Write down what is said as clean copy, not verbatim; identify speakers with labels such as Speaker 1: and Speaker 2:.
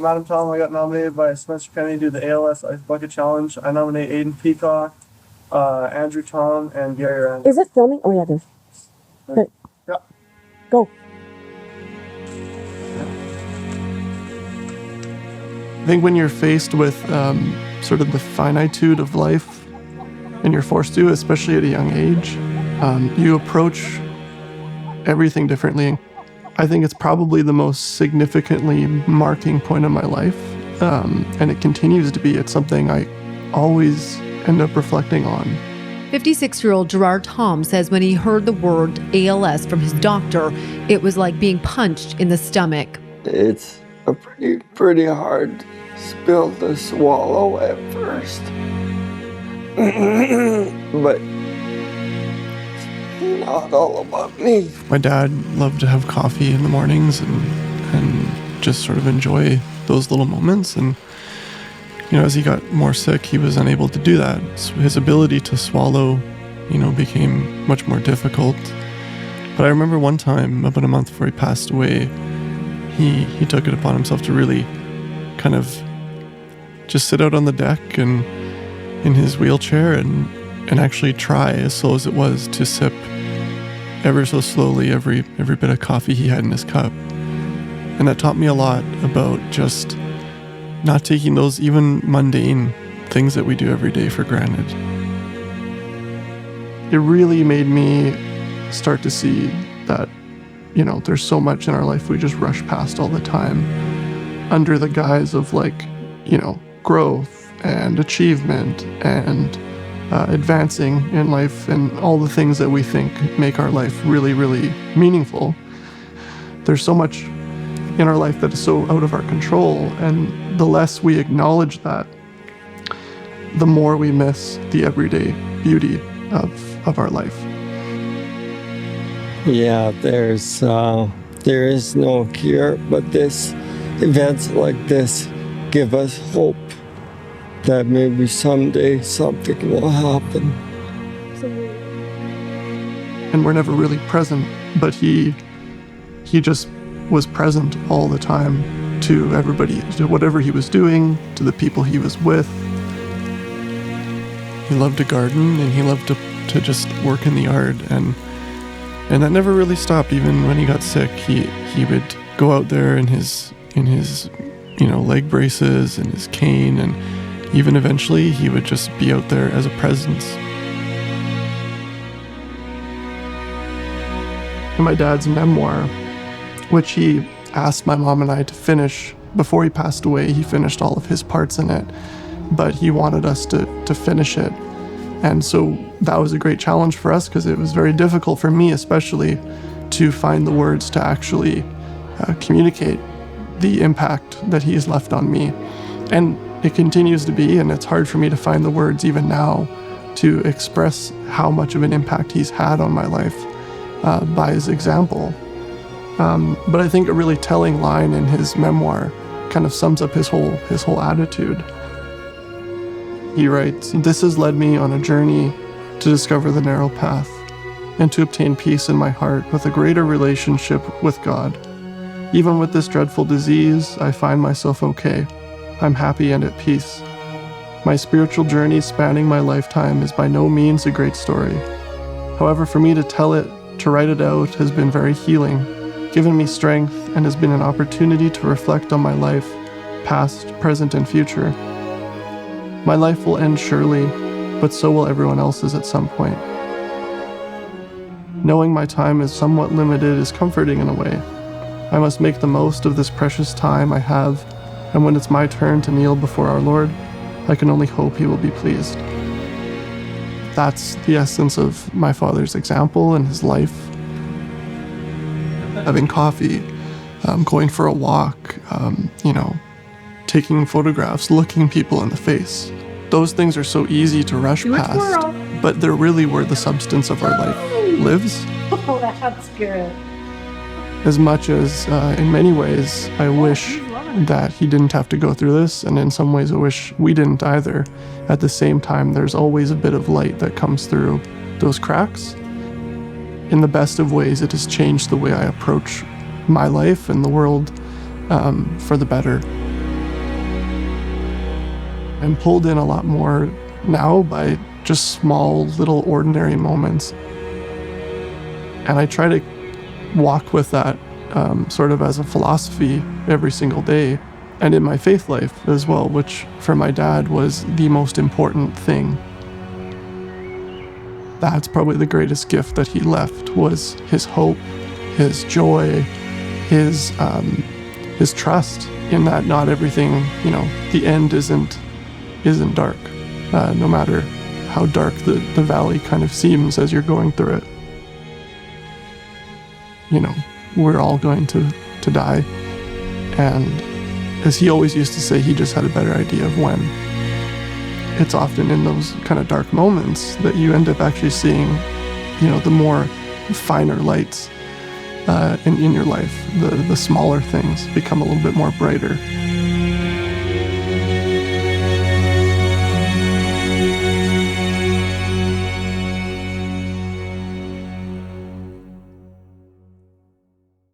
Speaker 1: I'm Adam Tom. I got nominated by Spencer Kennedy to do the ALS Ice Bucket Challenge. I nominate Aiden Peacock, Andrew Tom, and Gary Rand.
Speaker 2: Is it filming? Oh, yeah, it is. Okay.
Speaker 1: Yeah.
Speaker 2: Go.
Speaker 3: I think when you're faced with sort of the finitude of life, and you're forced to, especially at a young age, you approach everything differently. I think it's probably the most significantly marking point of my life, and it continues to be. It's something I always end up reflecting on.
Speaker 4: 56-year-old Gerard Tom says when he heard the word ALS from his doctor, it was like being punched in the stomach.
Speaker 5: It's a pretty hard pill to swallow at first. But it's not all about me.
Speaker 3: My dad loved to have coffee in the mornings and just sort of enjoy those little moments. And, you know, as he got more sick, he was unable to do that. So his ability to swallow, you know, became much more difficult. But I remember one time, about a month before he passed away, he took it upon himself to really kind of just sit out on the deck and in his wheelchair and actually try, as slow as it was, to sip ever so slowly every bit of coffee he had in his cup. And that taught me a lot about just not taking those even mundane things that we do every day for granted. It really made me start to see that, you know, there's so much in our life we just rush past all the time under the guise of, like, you know, growth and achievement and advancing in life and all the things that we think make our life really, really meaningful. There's so much in our life that is so out of our control, and the less we acknowledge that, the more we miss the everyday beauty of our life.
Speaker 5: Yeah, there is no cure, but events like this give us hope that maybe someday something will happen.
Speaker 3: And we're never really present, but he just was present all the time to everybody, to whatever he was doing, to the people he was with. He loved to garden, and he loved to just work in the yard, and that never really stopped. Even when he got sick, he would go out there in his you know, leg braces and his cane, and even eventually he would just be out there as a presence. In my dad's memoir, which he asked my mom and I to finish before he passed away, he finished all of his parts in it, but he wanted us to finish it. And so that was a great challenge for us, because it was very difficult for me especially to find the words to actually communicate the impact that he's left on me. And it continues to be, and it's hard for me to find the words even now to express how much of an impact he's had on my life by his example. But I think a really telling line in his memoir kind of sums up his whole attitude. He writes, "This has led me on a journey to discover the narrow path and to obtain peace in my heart with a greater relationship with God. Even with this dreadful disease, I find myself okay. I'm happy and at peace. My spiritual journey spanning my lifetime is by no means a great story. However, for me to tell it, to write it out, has been very healing, given me strength, and has been an opportunity to reflect on my life, past, present, and future. My life will end surely, but so will everyone else's at some point. Knowing my time is somewhat limited is comforting in a way. I must make the most of this precious time I have, and when it's my turn to kneel before our Lord, I can only hope he will be pleased." That's the essence of my father's example and his life. Having coffee, going for a walk, you know, taking photographs, looking people in the face. Those things are so easy to rush past, but they're really where the substance of our life lives.
Speaker 2: Oh, that's good.
Speaker 3: As much as, in many ways, I wish that he didn't have to go through this, and in some ways I wish we didn't either. At the same time, there's always a bit of light that comes through those cracks. In the best of ways, it has changed the way I approach my life and the world for the better. I'm pulled in a lot more now by just small, little, ordinary moments. And I try to walk with that sort of as a philosophy every single day, and in my faith life as well, which for my dad was the most important thing. That's probably the greatest gift that he left, was his hope, his joy, his trust in that not everything, the end isn't dark, no matter how dark the valley kind of seems as you're going through it. We're all going to die. And as he always used to say, he just had a better idea of when. It's often in those kind of dark moments that you end up actually seeing, the more finer lights in your life. The smaller things become a little bit more brighter.